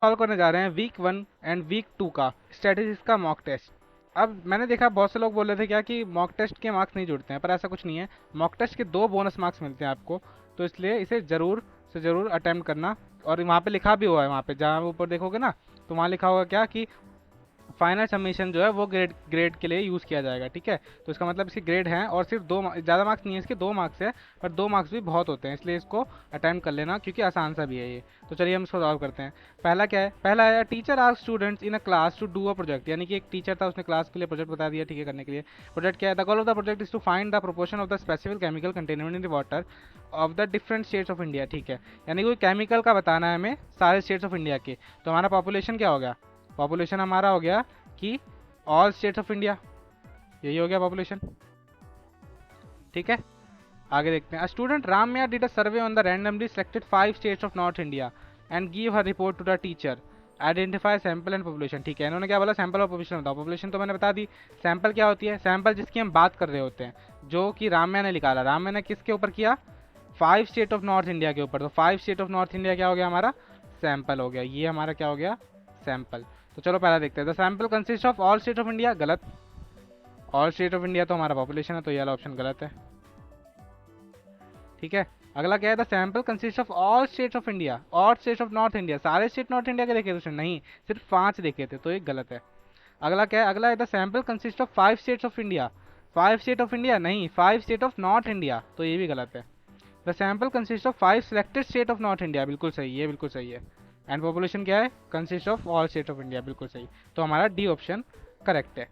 Solve करने जा रहे हैं वीक 1 एंड वीक 2 का स्ट्रेटेजीज का मॉक टेस्ट। अब मैंने देखा बहुत से लोग बोल रहे थे क्या कि मॉक टेस्ट के मार्क्स नहीं जुड़ते हैं, पर ऐसा कुछ नहीं है। मॉक टेस्ट के 2 बोनस मार्क्स मिलते हैं आपको, तो इसलिए इसे ज़रूर से ज़रूर अटेम्प्ट करना। और वहाँ पे लिखा भी हुआ है, वहाँ पे जहाँ ऊपर देखोगे ना, तो वहाँ लिखा होगा क्या कि फाइनल सबमिशन जो है वो ग्रेड ग्रेड के लिए यूज़ किया जाएगा, ठीक है। तो इसका मतलब इसके ग्रेड हैं, और सिर्फ ज़्यादा मार्क्स नहीं है इसके, 2 मार्क्स है, पर 2 मार्क्स भी बहुत होते हैं, इसलिए इसको अटेम्प्ट कर लेना क्योंकि आसान सा भी है ये। तो चलिए हम इसको सॉल्व करते हैं। पहला क्या है, पहला है teacher ask students in a class to do a project, यानी कि एक टीचर था, उसने क्लास के लिए प्रोजेक्ट बता दिया, ठीक है, करने के लिए। प्रोजेक्ट क्या है, the goal of the project is to find the proportion of the specific chemical containment in the water of the different states of India, ठीक है। यानी कोई केमिकल का बताना है हमें सारे स्टेट्स ऑफ इंडिया के। तो हमारा पॉपुलेशन क्या हो गया, पॉपुलेशन हमारा हो गया कि ऑल स्टेट्स ऑफ इंडिया, यही हो गया पॉपुलेशन, ठीक है। आगे देखते हैं। Student Ramya did a survey on the randomly selected 5 states of north India and give her report to the teacher, identify sample and population, ठीक है। इन्होंने क्या बोला, सैंपल और पॉपुलेशन बताओ। पॉपुलेशन तो मैंने बता दी। सैंपल क्या होती है, सैंपल जिसकी हम बात कर रहे होते हैं, जो कि राम्या ने निकाला। राम्या ने किसके ऊपर किया, 5 स्टेट ऑफ नॉर्थ इंडिया के ऊपर। तो 5 स्टेट ऑफ नॉर्थ इंडिया क्या हो गया, हमारा सैंपल हो गया। ये हमारा क्या हो गया, सैंपल। तो चलो पहला देखते हैं। The sample consist of all state of India, गलत। ऑल स्टेट ऑफ इंडिया तो हमारा पॉपुलेशन है, तो ये वाला ऑप्शन गलत है, ठीक है। अगला क्या है, the sample consist of all states of India, all states of north India, सारे स्टेट नॉर्थ इंडिया के देखे थे उसने, नहीं, सिर्फ 5 देखे थे, तो ये गलत है। अगला क्या है, अगला है the sample consist of 5 states of India, 5 state of India नहीं, 5 स्टेट ऑफ नॉर्थ इंडिया, तो ये भी गलत है। The sample consist of 5 selected state of north India, बिल्कुल सही, ये बिल्कुल सही है। एंड पॉपुलेशन क्या है, consist of all state of India, बिल्कुल सही। तो हमारा डी ऑप्शन करेक्ट है।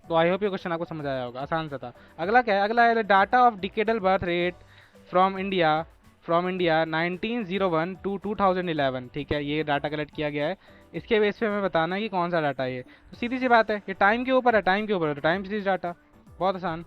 तो आई होप ये क्वेश्चन आपको समझ आया होगा, आसान सा था। अगला क्या है, अगला है the data of decadal birth rate from India, 1901 to 2011, ठीक है। ये डाटा कलेक्ट किया गया है, इसके बेस पे हमें बताना है कि कौन सा डाटा है ये। तो सीधी सी बात है, ये टाइम के ऊपर है, टाइम के ऊपर है, तो टाइम सीरीज डाटा, बहुत आसान,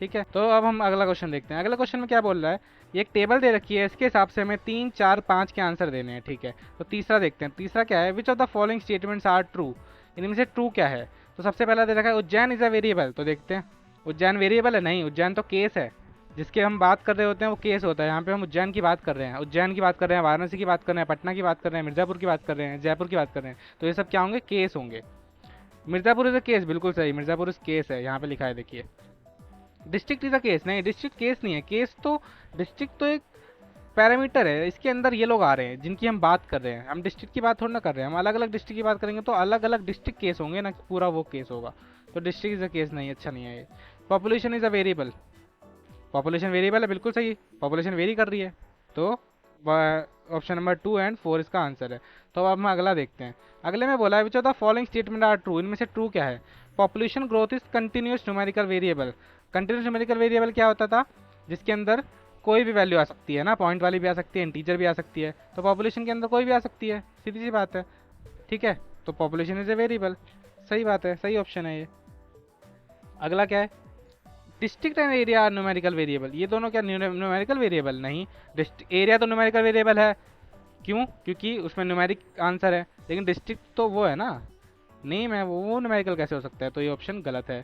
ठीक है। तो अब हम अगला क्वेश्चन देखते हैं। अगला क्वेश्चन में क्या बोल रहा है, ये एक टेबल दे रखी है, इसके हिसाब से हमें 3, 4, 5 के आंसर देने हैं, ठीक है। तो तीसरा देखते हैं। तीसरा क्या है, which of the following statements are true, इनमें से ट्रू क्या है। तो सबसे पहला दे रखा है उज्जैन इज अ वेरिएबल, तो देखते हैं। उज्जैन वेरिएबल है, नहीं, उज्जैन तो केस है, जिसके हम बात कर रहे होते हैं वो केस होता है। यहाँ पे हम उज्जैन की बात कर रहे हैं, उज्जैन की बात कर रहे हैं, वाराणसी की बात कर रहे हैं, पटना की बात कर रहे हैं, मिर्जापुर की बात कर रहे हैं, जयपुर की बात कर रहे हैं, तो ये सब क्या होंगे, केस होंगे। मिर्जापुर इज अ केस, बिल्कुल सही, मिर्जापुर इज केस है, यहाँ पे लिखा है, देखिए। डिस्ट्रिक्ट इज अ केस, नहीं, डिस्ट्रिक्ट केस नहीं है। केस तो, डिस्ट्रिक्ट तो एक पैरामीटर है, इसके अंदर ये लोग आ रहे हैं जिनकी हम बात कर रहे हैं। हम डिस्ट्रिक्ट की बात थोड़ा ना कर रहे हैं, हम अलग अलग डिस्ट्रिक्ट की बात करेंगे तो अलग अलग डिस्ट्रिक्ट केस होंगे ना, पूरा वो केस होगा। तो डिस्ट्रिक्ट इज अ केस नहीं, अच्छा नहीं है ये। Population is a variable, population variable है, बिल्कुल सही, पॉपुलेशन वेरी कर रही है, तो ऑप्शन नंबर 2 एंड 4 इसका आंसर है। तो अब हम अगला देखते हैं। अगले में बोला है which of the following statement are true, इनमें से ट्रू क्या है। Population growth is continuous numerical variable, continuous numerical variable क्या होता था, जिसके अंदर कोई भी वैल्यू आ सकती है ना, पॉइंट वाली भी आ सकती है, इंटीजर भी आ सकती है। तो पॉपुलेशन के अंदर कोई भी आ सकती है, सीधी सी बात है, ठीक है। तो पॉपुलेशन इज ए वेरिएबल, सही बात है, सही ऑप्शन है ये। अगला क्या है, district and area are numerical variable, ये दोनों क्या न्यूमेरिकल वेरिएबल, नहीं। डिस्ट्रिक्ट एरिया तो न्यूमेरिकल वेरिएबल है, क्यों, क्योंकि उसमें न्यूमेरिक आंसर है, लेकिन डिस्ट्रिक्ट तो वो है ना, नेम है वो न्यूमेरिकल कैसे हो सकता है, तो ये ऑप्शन गलत है,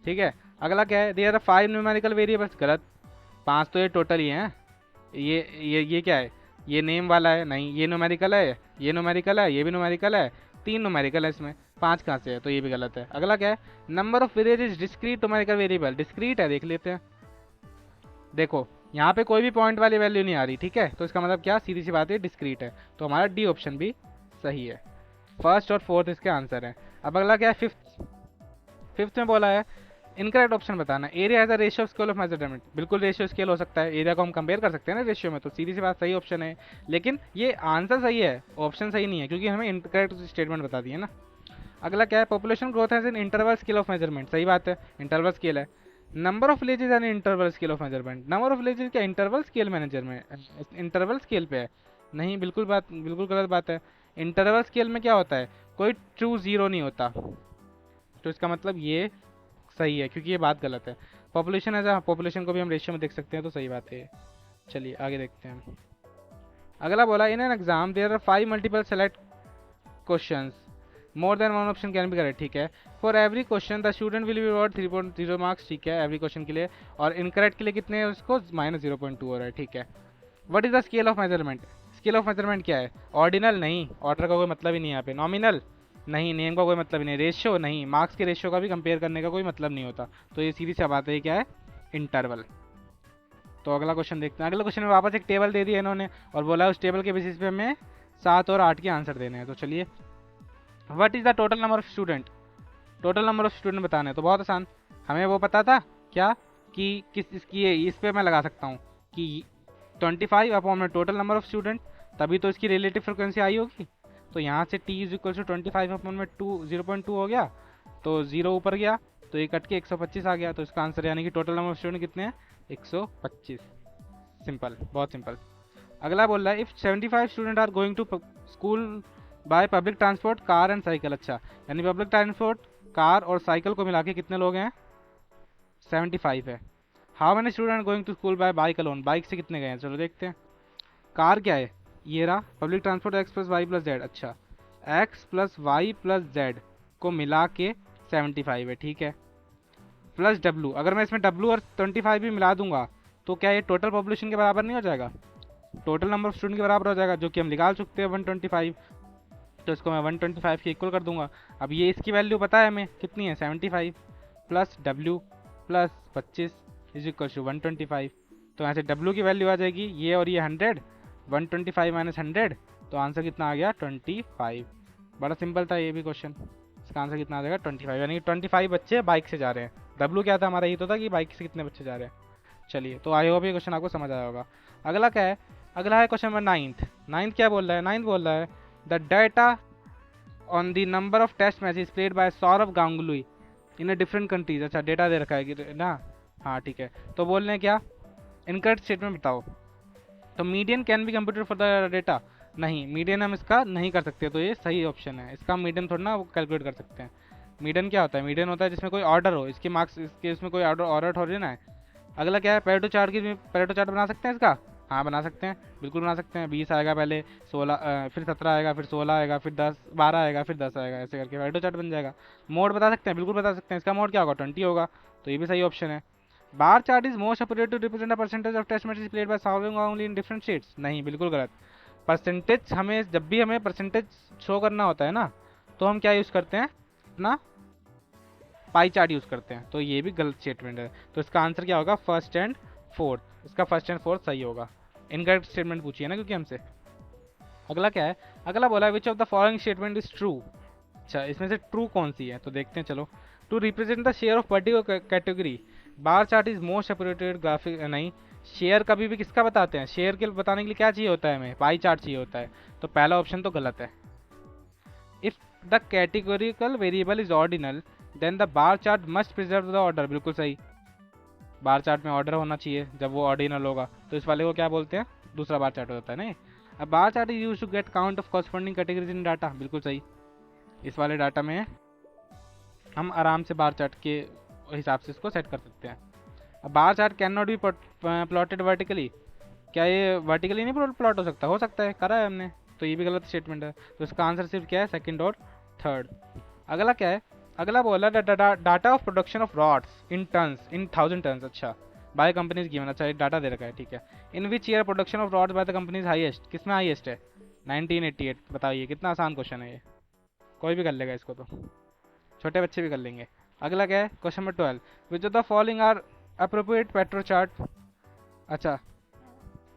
ठीक है। अगला क्या है, देयर आर 5 न्यूमेरिकल वेरिएबल्स, गलत, 5 तो ये टोटल ही हैं। ये क्या है, ये नेम वाला है, नहीं, ये न्यूमेरिकल है, ये न्यूमेरिकल है, ये भी न्यूमेरिकल है, 3 न्यूमेरिकल है इसमें, 5 कहाँ से है, तो ये भी गलत है। अगला क्या है, number of village is discrete numerical variable, discrete है, देख लेते हैं। देखो यहाँ पे कोई भी पॉइंट वाली वैल्यू नहीं आ रही, ठीक है, तो इसका मतलब क्या, सीधी सी बात है, डिस्क्रीट है। तो हमारा डी ऑप्शन भी सही है, फर्स्ट और फोर्थ इसके आंसर है। अब अगला क्या है, फिफ्थ। फिफ्थ में बोला है इनकरेक्ट ऑप्शन बताना, area as a ratio scale of measurement, बिल्कुल रेशियो स्केल हो सकता है, एरिया को हम कंपेयर कर सकते हैं ना रेशियो में, तो सीधी सी बात, सही ऑप्शन है। लेकिन ये आंसर सही है, ऑप्शन सही नहीं है, क्योंकि हमें इनकरेक्ट स्टेटमेंट बता दिए ना। अगला क्या है, पॉपुलेशन ग्रोथ है इन इंटरवल स्केल ऑफ मेजरमेंट, सही बात है, इंटरवल स्केल है। Number of villages and interval scale of measurement, number of villages क्या इंटरवल स्केल मैनेजर में, इंटरवल स्केल पे है, नहीं, बिल्कुल गलत बात है। इंटरवल स्केल में क्या होता है, कोई ट्रू जीरो नहीं होता, तो इसका मतलब ये सही है, क्योंकि ये बात गलत है। पॉपुलेशन एज अ, पॉपुलेशन को भी हम रेशियो में देख सकते हैं, तो सही बात है ये। चलिए आगे देखते हैं। अगला बोला in an exam there are 5 multiple select questions, more than one option can be correct, ठीक है। For every question the student will be award 3.0 marks, ठीक है, एवरी क्वेश्चन के लिए। और इनकरेक्ट के लिए कितने, उसको -0.2 हो रहा है, ठीक है। What is the scale of measurement, scale of measurement क्या है? ऑर्डिनल नहीं, ऑर्डर का कोई मतलब ही नहीं यहाँ पे। नॉमिनल नहीं, नेम का कोई मतलब ही नहीं। रेशियो नहीं, मार्क्स के रेशियो का भी कंपेयर करने का कोई मतलब नहीं होता। तो ये सीधी सी बात है, ये क्या है? इंटरवल। तो अगला क्वेश्चन देखते हैं। अगले क्वेश्चन में वापस एक टेबल दे दी है इन्होंने और बोला है उस टेबल के बेसिस पे हमें 7 और 8 के आंसर देने हैं। तो चलिए, what is the total number of student? Total number of student बताना है। तो बहुत आसान, हमें वो पता था क्या कि किस इसकी इस पे मैं लगा सकता हूँ कि 25 अपॉन में टोटल नंबर ऑफ स्टूडेंट, तभी तो इसकी रिलेटिव फ्रिक्वेंसी आई होगी। तो यहाँ से t is equal to 25 upon में 0.2 हो गया, तो 0 ऊपर गया, तो ये कट के 125 आ गया। तो इसका आंसर यानी कि टोटल नंबर ऑफ स्टूडेंट कितने हैं? 125। सिंपल, बहुत सिंपल। अगला बोल रहा है if 75 student are going to school by public transport, car and cycle. अच्छा, यानी पब्लिक ट्रांसपोर्ट, कार और साइकिल को मिला के कितने लोग हैं? 75 है। How many student going to school by bike alone? Bike से कितने गए हैं? चलो देखते हैं। कार क्या है? ये रहा public transport X plus Y plus Z. अच्छा, X plus Y plus Z को मिला के 75 है, ठीक है। प्लस डब्लू, अगर मैं इसमें डब्लू और 25 भी मिला दूंगा तो क्या ये टोटल पॉपुलेशन के बराबर नहीं हो जाएगा? टोटल नंबर ऑफ स्टूडेंट के बराबर हो जाएगा, जो कि हम निकाल चुके हैं 125। तो इसको मैं 125 के इक्वल कर दूंगा। अब ये इसकी वैल्यू पता है हमें कितनी है? 75 plus W plus 25 is equal to 125। तो यहाँ से डब्ल्यू की वैल्यू आ जाएगी ये और ये 100, 125 माइनस 100, तो आंसर कितना आ गया? 25। बड़ा सिंपल था ये भी क्वेश्चन। इसका आंसर कितना आ जाएगा? 25, यानी कि 25 बच्चे बाइक से जा रहे हैं। डब्ल्यू क्या था हमारा? ये तो था कि बाइक से कितने बच्चे जा रहे हैं। चलिए, तो आई होप ये क्वेश्चन आपको समझ आया होगा। अगला क्या है? अगला है क्वेश्चन नंबर 9th क्या बोल रहा है? 9th बोल रहा है the data on the number of test matches played by Sourav Ganguly in different countries. अच्छा, डेटा दे रखा है कि ना? हाँ ठीक है। तो बोल रहे हैं क्या? इनकरेक्ट स्टेटमेंट बताओ। तो median can be computed for the data. नहीं, मीडियन हम इसका नहीं कर सकते, तो ये सही ऑप्शन है। इसका मीडियन थोड़ा ना वो कैलकुलेट कर सकते हैं। मीडियन क्या होता है? मीडियन होता है जिसमें कोई ऑर्डर हो, इसके मार्क्स इसके इसमें कोई ऑर्डर थोड़ी ना है। अगला क्या है? पेरेटो चार्ट की पेरेटो चार्ट बना सकते हैं इसका? हाँ बना सकते हैं, बिल्कुल बना सकते हैं। 20 आएगा पहले, 16 फिर 17 आएगा, फिर 16 आएगा, फिर 10 12 आएगा, फिर 10 आएगा, ऐसे करके पेरेटो चार्ट बन जाएगा। मोड बता सकते हैं? बिल्कुल बता सकते हैं। इसका मोड क्या होगा? 20 होगा, तो ये भी सही ऑप्शन है। Bar chart is most appropriate to represent a percentage of test matches played by solving only in different sheets. नहीं, बिल्कुल गलत। परसेंटेज हमें जब भी हमें परसेंटेज शो करना होता है ना, तो हम क्या यूज़ करते हैं? अपना पाई चार्ट यूज़ करते हैं। तो ये भी गलत स्टेटमेंट है। तो इसका आंसर क्या होगा? First and fourth. इसका फर्स्ट एंड फोर्थ सही होगा। इनकरेक्ट स्टेटमेंट पूछिए ना क्योंकि हमसे। अगला क्या है? अगला बोला है which of the following statement is true. अच्छा, इसमें से ट्रू कौन सी है? तो देखते हैं चलो। To represent the share of particular category bar chart is most appropriate graphic. नहीं, शेयर कभी भी किसका बताते हैं? शेयर के बताने के लिए क्या चाहिए होता है? हमें पाई चार्ट चाहिए होता है। तो पहला ऑप्शन तो गलत है। If the categorical variable is ordinal then the bar chart must preserve the order. बिल्कुल सही, बार चार्ट में ऑर्डर होना चाहिए जब वो ऑर्डिनल होगा। तो इस वाले को क्या बोलते हैं? दूसरा बार चार्ट होता है ना। अब bar chart is use to get count of corresponding categories in data. बिल्कुल सही, इस वाले डाटा में हम आराम से बार चार्ट के हिसाब से इसको सेट कर सकते हैं। अब bar chart can not be plotted vertically. क्या ये वर्टिकली नहीं प्लॉट हो सकता? हो सकता है, करा है हमने। तो ये भी गलत स्टेटमेंट है। तो इसका आंसर सिर्फ क्या है? सेकंड और थर्ड। अगला क्या है? अगला बोला data of production of rods in tons, in 1000 tons. अच्छा, बाय कंपनीज गिवन। अच्छा, एक डाटा दे रखा है, ठीक है। In which year production of rods by the companies highest. किसमें हाईएस्ट है? 1988। बताइए, कितना आसान क्वेश्चन है ये, कोई भी कर लेगा इसको, तो छोटे बच्चे भी कर लेंगे। अगला क्या है? Question number 12 which of the following are appropriate पेट्रो चार्ट। अच्छा,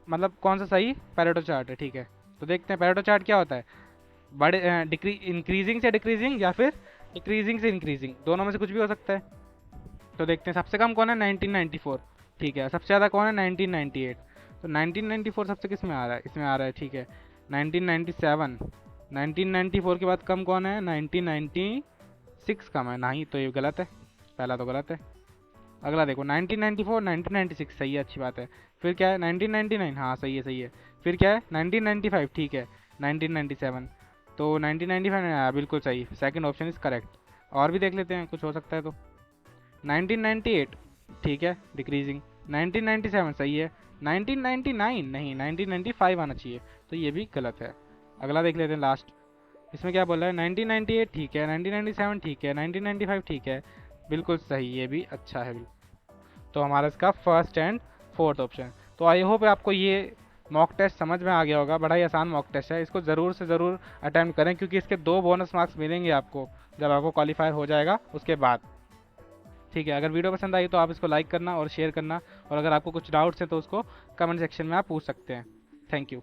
मतलब कौन सा सही पेरेटो चार्ट है, ठीक है। तो देखते हैं पेरेटो चार्ट क्या होता है। बड़े इंक्रीजिंग से डिक्रीजिंग या फिर डिक्रीजिंग से इंक्रीजिंग, दोनों में से कुछ भी हो सकता है। तो देखते हैं सबसे कम कौन है? 1994, ठीक है। सबसे ज़्यादा कौन है? 1998। तो 1994 सबसे किस में आ रहा है? इसमें आ रहा है, ठीक है। 1997, 1994 के बाद कम कौन है? 1996 कम है। नहीं, तो ये गलत है, पहला तो गलत है। अगला देखो 1994, 1996 सही है, अच्छी बात है। फिर क्या है? 1999, हाँ सही है, सही है। फिर क्या है? 1995, ठीक है। 1997, तो 1995 बिल्कुल सही, सेकंड ऑप्शन इज करेक्ट। और भी देख लेते हैं, कुछ हो सकता है तो। 1998, ठीक है, डिक्रीजिंग। 1997 सही है। 1999 नहीं, 1995 आना चाहिए, तो ये भी गलत है। अगला देख लेते हैं लास्ट। इसमें क्या बोल रहा है? 1998 ठीक है, 1997 ठीक है, 1995 ठीक है, बिल्कुल सही, ये भी अच्छा है। तो हमारा इसका फर्स्ट एंड फोर्थ ऑप्शन। तो आई होप आपको ये मॉक टेस्ट समझ में आ गया होगा, बड़ा ही आसान मॉक टेस्ट है, इसको ज़रूर से ज़रूर अटैम्प्ट करें क्योंकि इसके 2 बोनस मार्क्स मिलेंगे आपको जब आपको क्वालिफायर हो जाएगा उसके बाद। ठीक है, अगर वीडियो पसंद आई तो आप इसको लाइक करना और शेयर करना, और अगर आपको कुछ डाउट्स हैं तो उसको कमेंट सेक्शन में आप पूछ सकते हैं। Thank you.